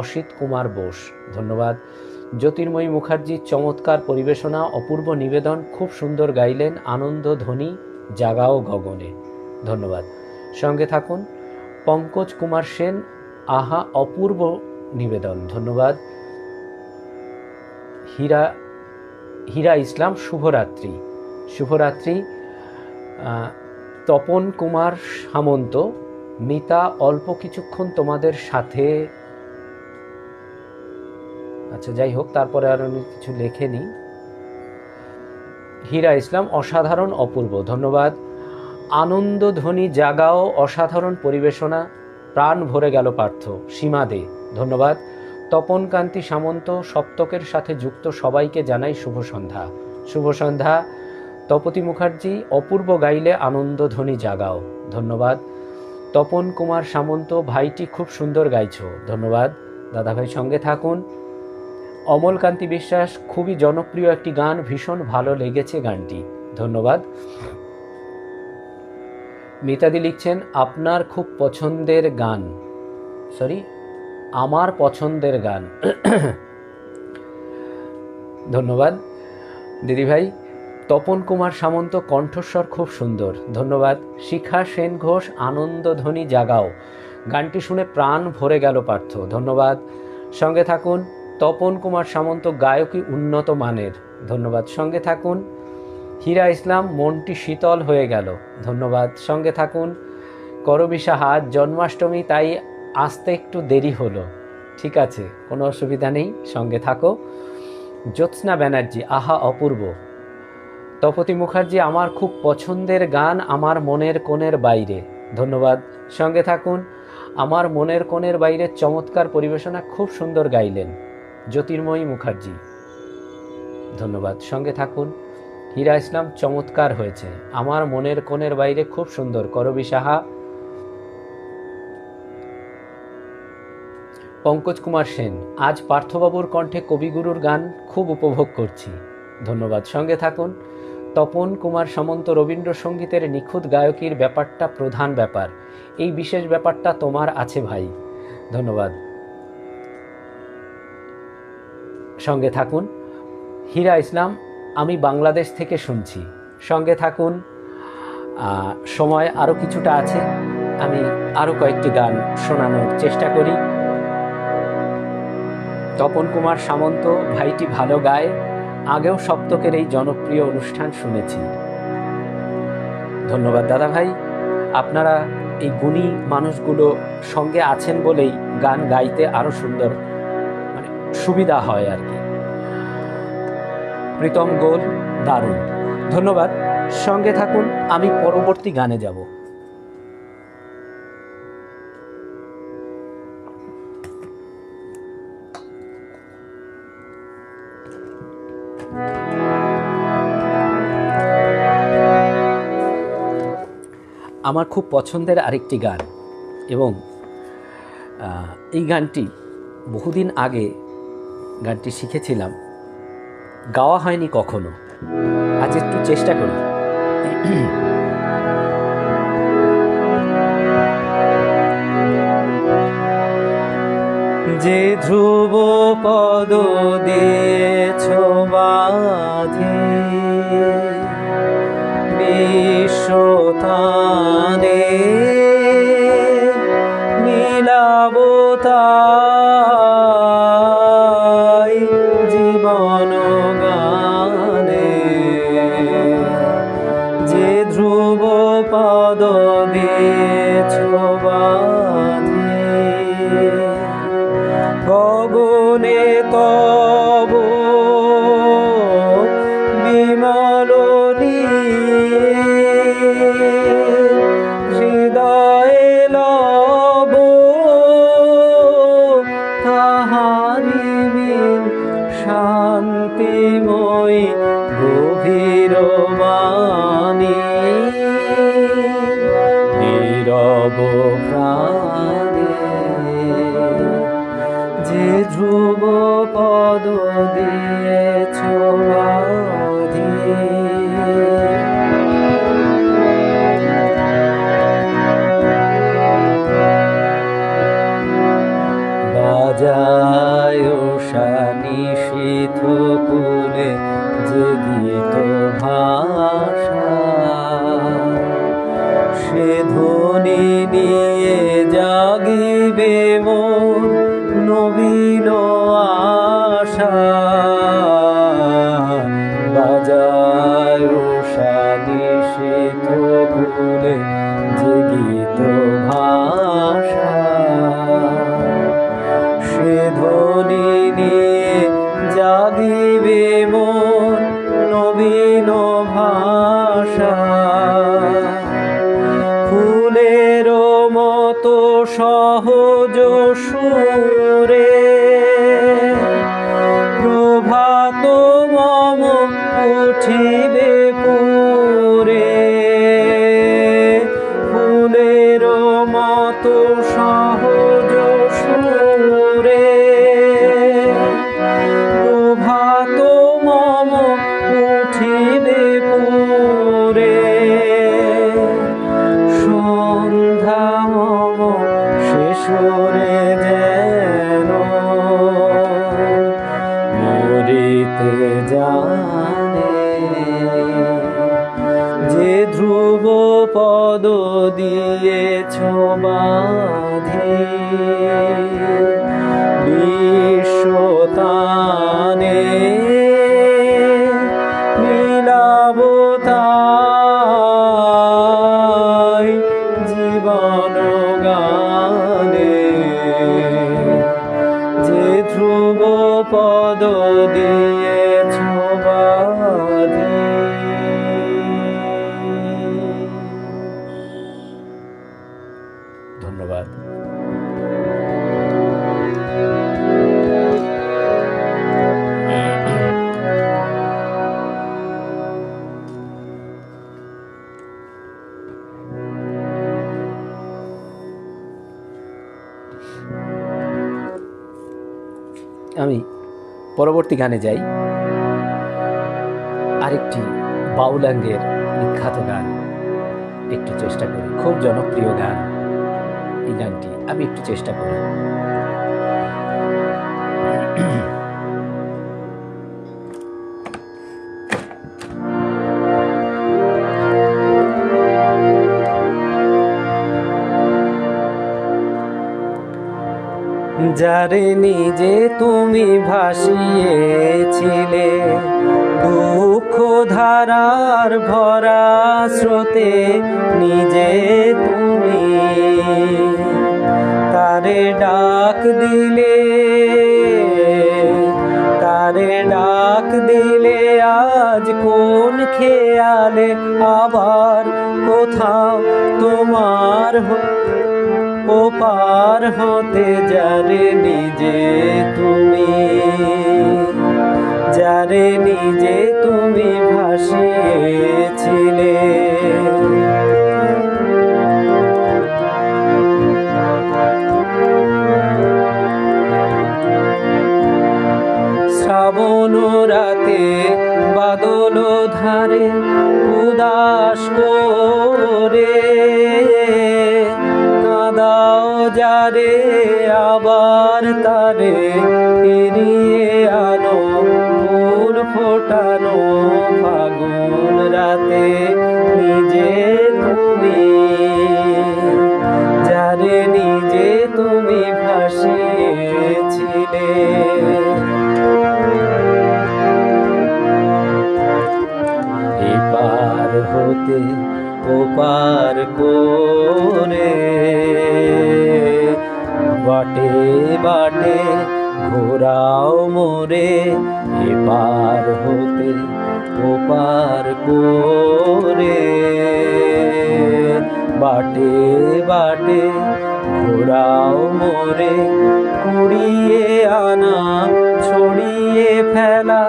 অসিত কুমার বোস, ধন্যবাদ। জ্যোতির্ময়ী মুখার্জি, চমৎকার পরিবেশনা, অপূর্ব নিবেদন, খুব সুন্দর গাইলেন, আনন্দ ধ্বনি জাগাও গগনে, ধন্যবাদ, সঙ্গে থাকুন। পঙ্কজ কুমার সেন, আহা অপূর্ব নিবেদন, ধন্যবাদ। হীরা ইসলাম, শুভরাত্রি। শুভরাত্রি। তপন কুমার সামন্ত, মিতা, অল্প কিছুক্ষণ তোমাদের সাথে, আচ্ছা যাই হোক, তারপরে আর কিছু লেখেনি। হীরা ইসলাম, অসাধারণ অপূর্ব, ধন্যবাদ। আনন্দ ধ্বনি জাগাও, অসাধারণ পরিবেশনা, প্রাণ ভরে গেল পার্থ। সীমা দে, ধন্যবাদ। তপন কান্তি সামন্ত, সপ্তকের সাথে যুক্ত সবাইকে জানাই শুভ সন্ধ্যা। শুভ সন্ধ্যা। তপতি মুখার্জি, অপূর্ব গাইলে, আনন্দ ধ্বনি জাগাও, ধন্যবাদ। তপন কুমার সামন্ত, ভাইটি খুব সুন্দর গাইছো, ধন্যবাদ দাদাভাই, সঙ্গে থাকুন। অমলকান্তি বিশ্বাস, খুবই জনপ্রিয় একটি গান, ভীষণ ভালো লেগেছে গানটি, ধন্যবাদ। মিতাদি লিখছেন, আপনার খুব পছন্দের গান, আমার পছন্দের গান, ধন্যবাদ দিদিভাই। তপন কুমার সামন্ত, কণ্ঠস্বর খুব সুন্দর, ধন্যবাদ। শিখা সেন ঘোষ, আনন্দ ধ্বনি জাগাও, গানটি শুনে প্রাণ ভরে গেল পার্থ, ধন্যবাদ, সঙ্গে থাকুন। তপন কুমার সামন্ত, গায়কী উন্নত মানের, ধন্যবাদ, সঙ্গে থাকুন। হীরা ইসলাম, মনটি শীতল হয়ে গেল, ধন্যবাদ, সঙ্গে থাকুন। করবিশা হাত, জন্মাষ্টমী তাই আসতে একটু দেরি হলো, ঠিক আছে, কোনো অসুবিধা নেই, সঙ্গে থাকো। জ্যোৎস্না ব্যানার্জি, আহা অপূর্ব। তপতি মুখার্জি, আমার খুব পছন্দের গান, আমার মনের কোণের বাইরে, ধন্যবাদ, সঙ্গে থাকুন। আমার মনের কোণের বাইরে, চমৎকার পরিবেশনা, খুব সুন্দর গাইলেন জ্যোতির্ময়ী মুখার্জি, ধন্যবাদ, সঙ্গে থাকুন। হীরা ইসলাম, চমৎকার হয়েছে, আমার মনের কোণের বাইরে খুব সুন্দর, করবি সাহা। পঙ্কজ কুমার সেন, আজ পার্থবাবুর কণ্ঠে কবিগুরুর গান খুব উপভোগ করছি, ধন্যবাদ, সঙ্গে থাকুন। তপন কুমার সামন্ত, রবীন্দ্রসঙ্গীতের নিখুঁত গায়কীর ব্যাপারটা প্রধান ব্যাপার, এই বিশেষ ব্যাপারটা তোমার আছে ভাই, ধন্যবাদ, সঙ্গে থাকুন। হীরা ইসলাম, আমি বাংলাদেশ থেকে শুনছি, সঙ্গে থাকুন। সময় আরও কিছুটা আছে, আমি আরও কয়েকটি গান শোনানোর চেষ্টা করি। তপন কুমার সামন্ত, ভাইটি ভালো গায়, আগেও সপ্তকের এই জনপ্রিয় অনুষ্ঠান শুনেছি, ধন্যবাদ দাদা ভাই। আপনারা এই গুণী মানুষগুলো সঙ্গে আছেন বলেই গান গাইতে আরও সুন্দর, মানে সুবিধা হয় আর কি। প্রীতম গোল, দারুণ, ধন্যবাদ, সঙ্গে থাকুন, আমি পরবর্তী গানে যাব। আমার খুব পছন্দের আরেকটি গান, এবং এই গানটি বহুদিন আগে গানটি শিখেছিলাম, গাওয়া হয়নি কখনো, আজ একটু চেষ্টা করি। যে ধ্রুব পদ দিয়েছ বাঁধে, গানে, যে ধ্রুব পদ দিয়েছ বাঁধি, গগনে তব বিমল হৃদয়ে লব তাহারি বিন শান্তিময়ী গভীর বাণী, নীরব প্রাণে যে ধ্রুব পদ দিয়েছ বাঁধি। বাজায় নিশীথ কুলে যে গীত ভাষা, সে ধ্বনি নিয়ে জাগিবে মোর নবীন আশা। বাজায় নিশীথ কুলে যে গীত ভাষা, সে ধ্বনি নিয়ে জাগিবে মোর নবীন ভাষা। ফুলের মতো সহজ সুরে প্রভাত মম উঠিবে পুরে, ফুলের মতো সহজ সুরে প্রভাত মম উঠিবে পুরে, সন্ধ্যা মম শেষরে যেন মরিতে জানে, যে ধ্রুব পদ দিয়েছ বাঁধি। বিশ্বতানে মিলাব তাই জীবন গানে, যে ধ্রুব পদ দিয়েছ বাঁধি। ধন্যবাদ। আমি পরবর্তী গানে যাই। আরেকটি বাউলাঙ্গের বিখ্যাত গান একটু চেষ্টা করি, খুব জনপ্রিয় গান এই গানটি, আমি একটু চেষ্টা করি। যারে নিজে তুমি ভাসিয়েছিলে দুঃখ ধারার ভরা স্রোতে, নিজে তুমি তারে ডাক দিলে, তারে ডাক দিলে আজ কোন খেয়ালে আবার কোথাও তোমার ও পার হতে। যারে নিজে তুমি, যারে নিজে তুমি ভাসিয়েছিলে, শ্রাবণ রাতে বাদল ধারে উদাস করে কাঁদাও যারে, আবার তারে ফিরিয়ে আনো ফুল ফোটানো ফাগুন রাতে। নিজে তুমি, যারে নিজে তুমি ভাসিয়েছিলে, হতে ওপার করে, বাটে বাটে ঘোরাও মোরে এপার হতে ওপার করে, বাটে বাটে ঘোরাও মোরে কুড়িয়ে আনা ছড়িয়ে ফেলা,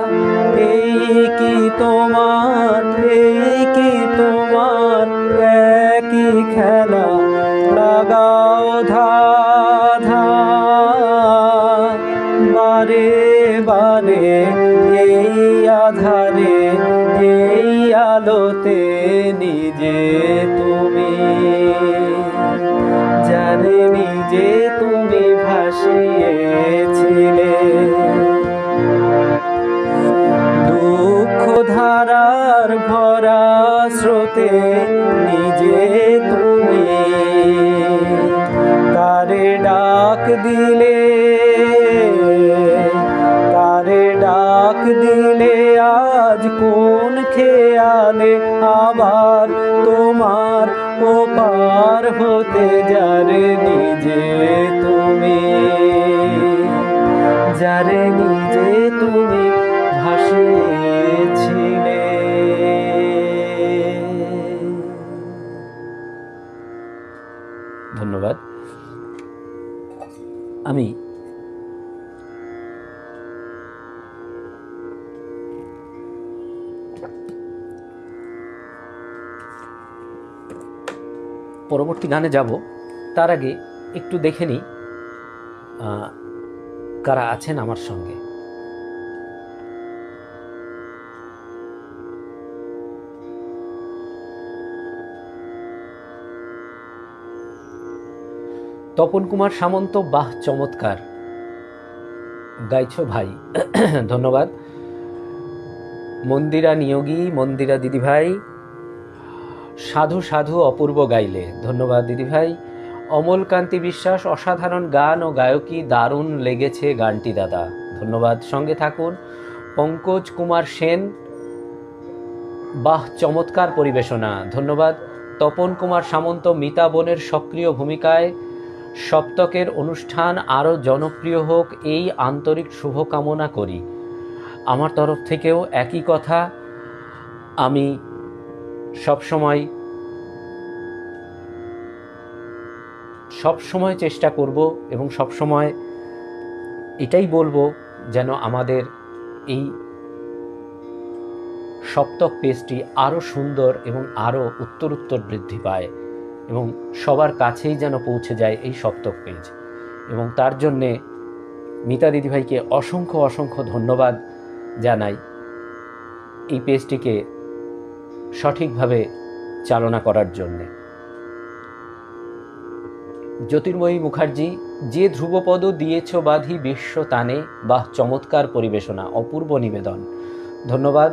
এই কি তোমার, এই কি তোমার একই খেলা, লাগাও ধাঁধা বারে বারে এই আধারে, এই আলোতে নিজে তুমি, যারে নিজে তুমি ভাসিয়েছিলে। দুঃখ ধারার ভরা স্রোতে নিজে তুমি তারে ডাক দিলে, তারে ডাক দিলে আজ কোন খেয়ালে আবার তোমার ওপার হতে, যারে নিজে তুমি, যারে নিজে তুমি ভাসিয়েছিলে। ধন্যবাদ। আমি পরবর্তী গানে যাব, তার আগে একটু দেখে নিই কারা আছেন আমার সঙ্গে। তপন কুমার সামন্ত, বাহ চমৎকার গাইছো ভাই, ধন্যবাদ। মন্দিরা নিয়োগী, মন্দিরা দিদিভাই, সাধু সাধু অপূর্ব গাইলে, ধন্যবাদ দিদিভাই। অমলকান্তি বিশ্বাস, অসাধারণ গান ও গায়কী, দারুণ লেগেছে গানটি দাদা, ধন্যবাদ, সঙ্গে থাকুন। পঙ্কজ কুমার সেন, বাহ চমৎকার পরিবেশনা, ধন্যবাদ। তপন কুমার সামন্ত, মিতা বোনের সক্রিয় ভূমিকায় সপ্তকের অনুষ্ঠান আরও জনপ্রিয় হোক, এই আন্তরিক শুভকামনা করি। আমার তরফ থেকেও একই কথা, আমি সবসময় চেষ্টা করব এবং সবসময় এটাই বলবো যেন আমাদের এই সপ্তক পেজটি আরও সুন্দর এবং আরও উত্তরোত্তর বৃদ্ধি পায় এবং সবার কাছেই যেন পৌঁছে যায় এই সপ্তক পেজ। এবং তার জন্যে মিতা দিদিভাইকে অসংখ্য অসংখ্য ধন্যবাদ জানাই এই পেজটিকে সঠিকভাবে চালনা করার জন্যে। জ্যোতির্ময়ী মুখার্জি, যে ধ্রুবপদ দিয়েছ বাঁধি বিশ্ব তানে, বাহ চমৎকার পরিবেশনা, অপূর্ব নিবেদন, ধন্যবাদ।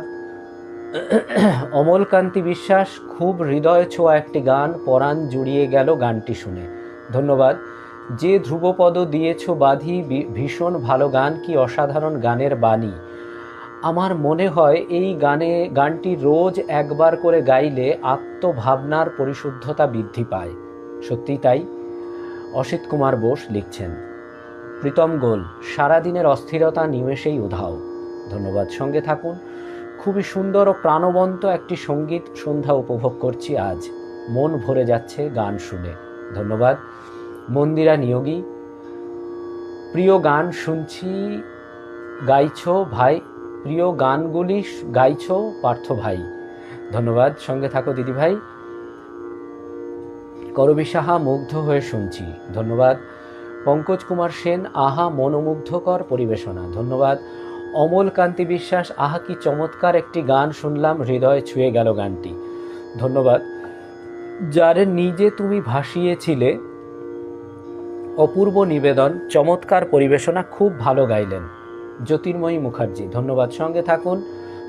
অমলকান্তি বিশ্বাস, খুব হৃদয় ছোঁয়া একটি গান, পরাণ জুড়িয়ে গেল গানটি শুনে, ধন্যবাদ। যে ধ্রুবপদ দিয়েছ বাঁধি, ভীষণ ভালো গান, কি অসাধারণ গানের বাণী। আমার মনে হয় এই গানটি রোজ একবার করে গাইলে আত্মভাবনার পরিশুদ্ধতা বৃদ্ধি পায়, সত্যি তাই। অসিত কুমার বোস লিখছেন। প্রীতম গোল, সারাদিনের অস্থিরতা নিমেষেই উধাও, ধন্যবাদ, সঙ্গে থাকুন। খুবই সুন্দর ও প্রাণবন্ত একটি সঙ্গীত সন্ধ্যা উপভোগ করছি আজ, মন ভরে যাচ্ছে গান শুনে, ধন্যবাদ। মন্দিরা নিয়োগী, প্রিয় গান শুনছি, গাইছো ভাই, প্রিয় গানগুলি গাইছো পার্থ ভাই, ধন্যবাদ, সঙ্গে থাকো দিদিভাই। করবী সাহা, মুগ্ধ হয়ে শুনছি, ধন্যবাদ। পঙ্কজ কুমার সেন, আহা মনোমুগ্ধকর পরিবেশনা, ধন্যবাদ। অমলকান্তি বিশ্বাস, আহা কি চমৎকার একটি গান শুনলাম, হৃদয় ছুঁয়ে গেল গানটি, ধন্যবাদ। যারে নিজে তুমি ভাসিয়েছিলে, অপূর্ব নিবেদন, চমৎকার পরিবেশনা, খুব ভালো গাইলেন, জ্যোতির্ময়ী মুখার্জি, ধন্যবাদ, সঙ্গে থাকুন।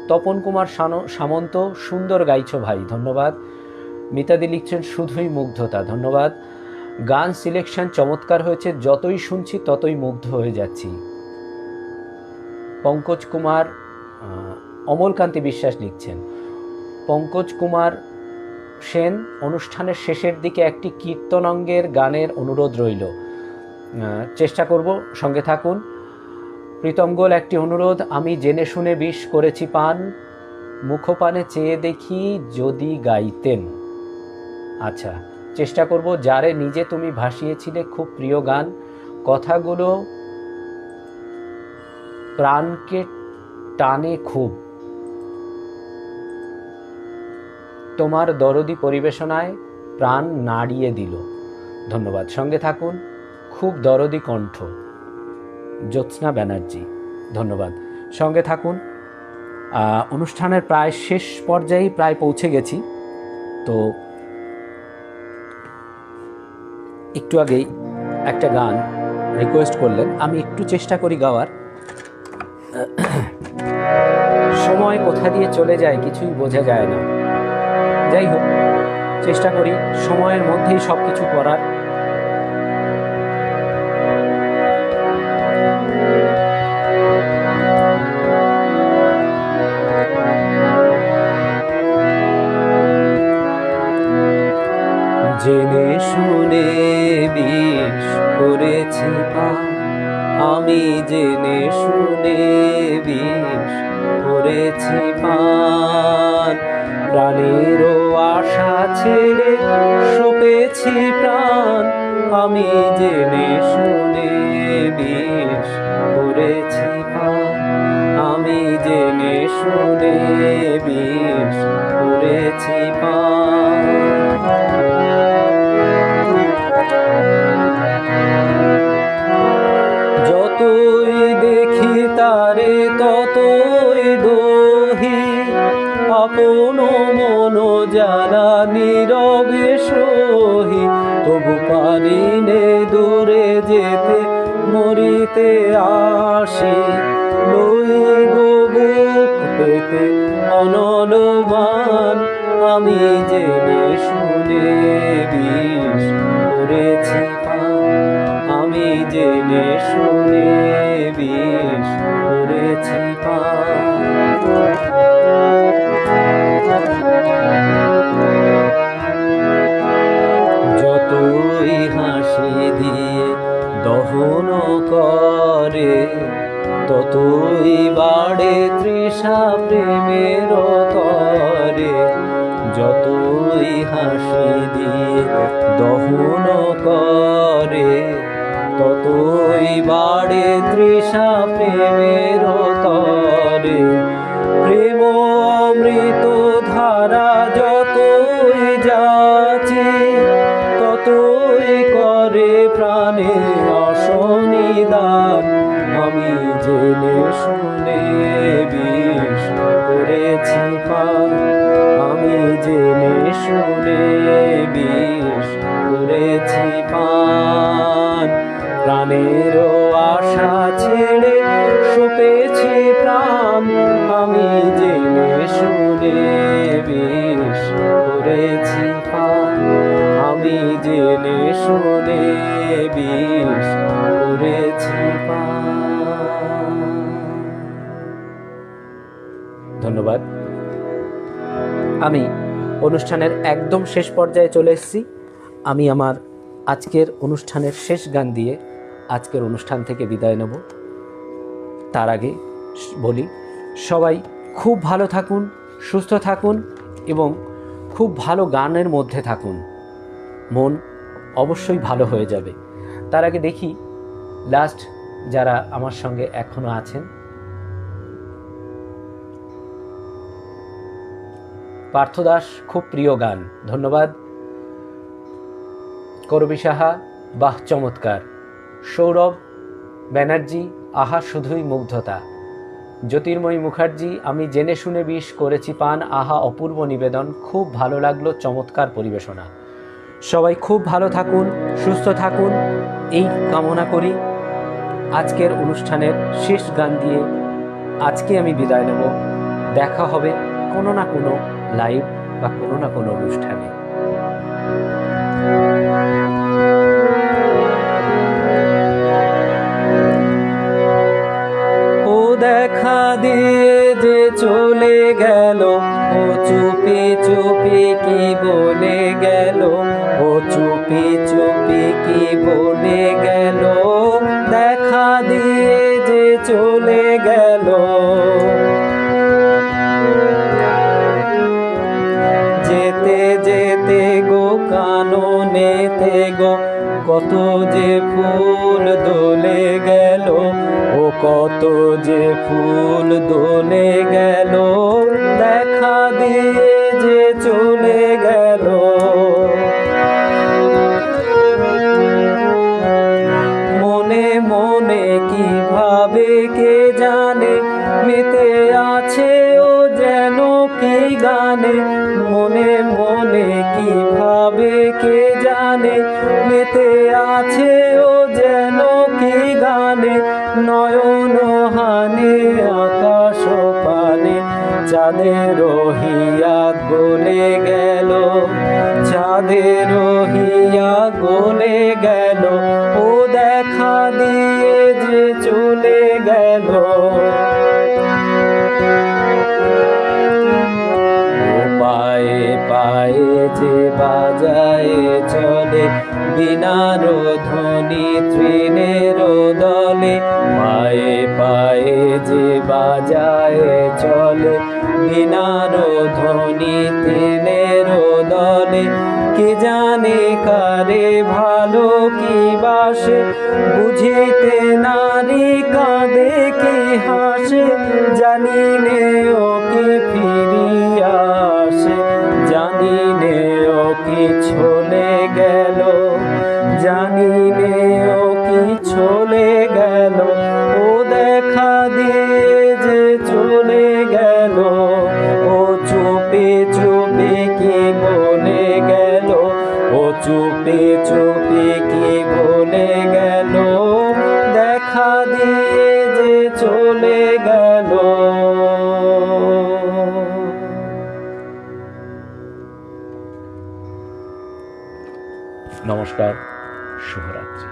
তপন কুমার সামন্ত, সুন্দর গাইছো ভাই, ধন্যবাদ। মিতাদি লিখছেন শুধুই মুগ্ধতা, ধন্যবাদ। গান সিলেকশন চমৎকার হয়েছে, যতই শুনছি ততই মুগ্ধ হয়ে যাচ্ছি। পঙ্কজ কুমার, অমলকান্তি বিশ্বাস লিখছেন, পঙ্কজ কুমার সেন। অনুষ্ঠানের শেষের দিকে একটি কীর্তনাঙ্গের গানের অনুরোধ রইল, চেষ্টা করব, সঙ্গে থাকুন। প্রীতম গোল একটি অনুরোধ, আমি জেনে শুনে বিষ করেছি পান, মুখপানে চেয়ে দেখি যদি গাইতেন। আচ্ছা, চেষ্টা করব। যারে নিজে তুমি ভাসিয়েছিলে খুব প্রিয় গান, কথাগুলো প্রাণকে টানে খুব, তোমার দরদি পরিবেশনায় প্রাণ নাড়িয়ে দিল। ধন্যবাদ, সঙ্গে থাকুন। খুব দরদি কণ্ঠ, জ্যোৎস্না ব্যানার্জি। ধন্যবাদ, সঙ্গে থাকুন। অনুষ্ঠানের প্রায় শেষ পর্যায়ে প্রায় পৌঁছে গেছি। তো একটু আগেই একটা গান রিকোয়েস্ট করলেন, আমি একটু চেষ্টা করি গাওয়ার। সময় কোথা দিয়ে চলে যায় কিছুই বোঝা যায় না। যাই হোক, চেষ্টা করি সময়ের মধ্যেই সব কিছু করার। জেনে শুনে বিষ করেছি পান, আমি জেনে শুনে বিষ করেছি পান, প্রাণেরও আশা ছেড়ে সপেছি প্রাণ, আমি জেনে শুনে বিষ করেছি পান, আমি জেনে শুনে বিষ করেছি পান। যতই দেখি তারে ততই দোহি, আপন মন যারা নীরবে সহি, তবু পারিনে দূরে যেতে মরিতে আসি, লই গো বুক পেতে অনলমান, আমি জেনে শুনে বিষ করেছি পান, আমি জেনে শুনে বিষ করেছি পান। যতই হাসি দিয়ে দহন করে, ততই বাড়ে তৃষা প্রেমের তরে, যতই হাসি দিয়ে দহন করে, ততই বাড়ে তৃষা প্রেমের তরে, প্রেম অমৃত ধারা যতই যাচি, ততই করে প্রাণে অসনিদান, আমি জেনে শুনে বিষ করেছি পান, আমি জেনে শুনে বিষ করেছি পান, প্রাণেরও আশা ছেড়ে সপেছি প্রাণ, আমি জেনে শুনে বিষ করেছি পান, আমি জেনে শুনে বিষ করেছি পান। ধন্যবাদ। আমি অনুষ্ঠানের একদম শেষ পর্যায়ে চলে এসেছি। আমি আমার আজকের অনুষ্ঠানের শেষ গান দিয়ে আজকের অনুষ্ঠান থেকে বিদায় নেব। তার আগে বলি, সবাই খুব ভালো থাকুন, সুস্থ থাকুন এবং খুব ভালো গানের মধ্যে থাকুন, মন অবশ্যই ভালো হয়ে যাবে। তার আগে দেখি লাস্ট যারা আমার সঙ্গে এখনো আছেন। পার্থ দাস, খুব প্রিয় গান, ধন্যবাদ। করবী সাহা, বাহ চমৎকার। সৌরভ ব্যানার্জি, আহা শুধুই মুগ্ধতা। জ্যোতির্ময়ী মুখার্জি, আমি জেনে শুনে বিষ করেছি পান, আহা অপূর্ব নিবেদন, খুব ভালো লাগলো, চমৎকার পরিবেশনা। সবাই খুব ভালো থাকুন, সুস্থ থাকুন, এই কামনা করি। আজকের অনুষ্ঠানের শেষ গান দিয়ে আজকে আমি বিদায় নেব। দেখা হবে কোনো না কোনো লাইভ বা কোনো না কোনো অনুষ্ঠানে। ও দেখা দিয়ে যে চলে গেল, ও চুপি চুপি কি বলে গেল, ও চুপি চুপি কি বলে গেল, দেখা দিয়ে যে চলে গেল। যেতে যেতে গো কাননেতে গো কত যে ফুল দোলে গেল, ও কত যে ফুল দোলে গেল, দেখা দিয়ে যে চলে গেল। মনে মনে কিভাবে কে জানে মেতে আছে ও যেন কি গানে, মনে মনে কিভাবে কে জানে মেতে আছে ও যেন কি গানে। নয়ন হানে আকাশ পানে চাঁদের হিয়া গলে গেল, চাঁদের হিয়া গলে গেল, ও দেখা দিয়ে যে চলে গেল। পায়ে পায়ে যে বাজায় চলে বীণার ধ্বনি তৃণের দলে, পায়ে পায়ে যে বাজায় চলে বীণার ধ্বনি তৃণের দলে। কে জানে কারে ভালো কি বাসে, বুঝিতে নারী কাঁদে কি হাসে, জানি নে ও কি ফিরিয়া আসে, জানি নে ও কি চলে গেল, জানি নে ও কি চলে গেল, ও দেখা দিয়ে যে চলে গেল। ও চুপি চুপি কি বলে গেল, ও চুপি চুপি কি বলে গেল, দেখা দিয়ে যে চলে গেল। নমস্কার, শুভরাত্রি।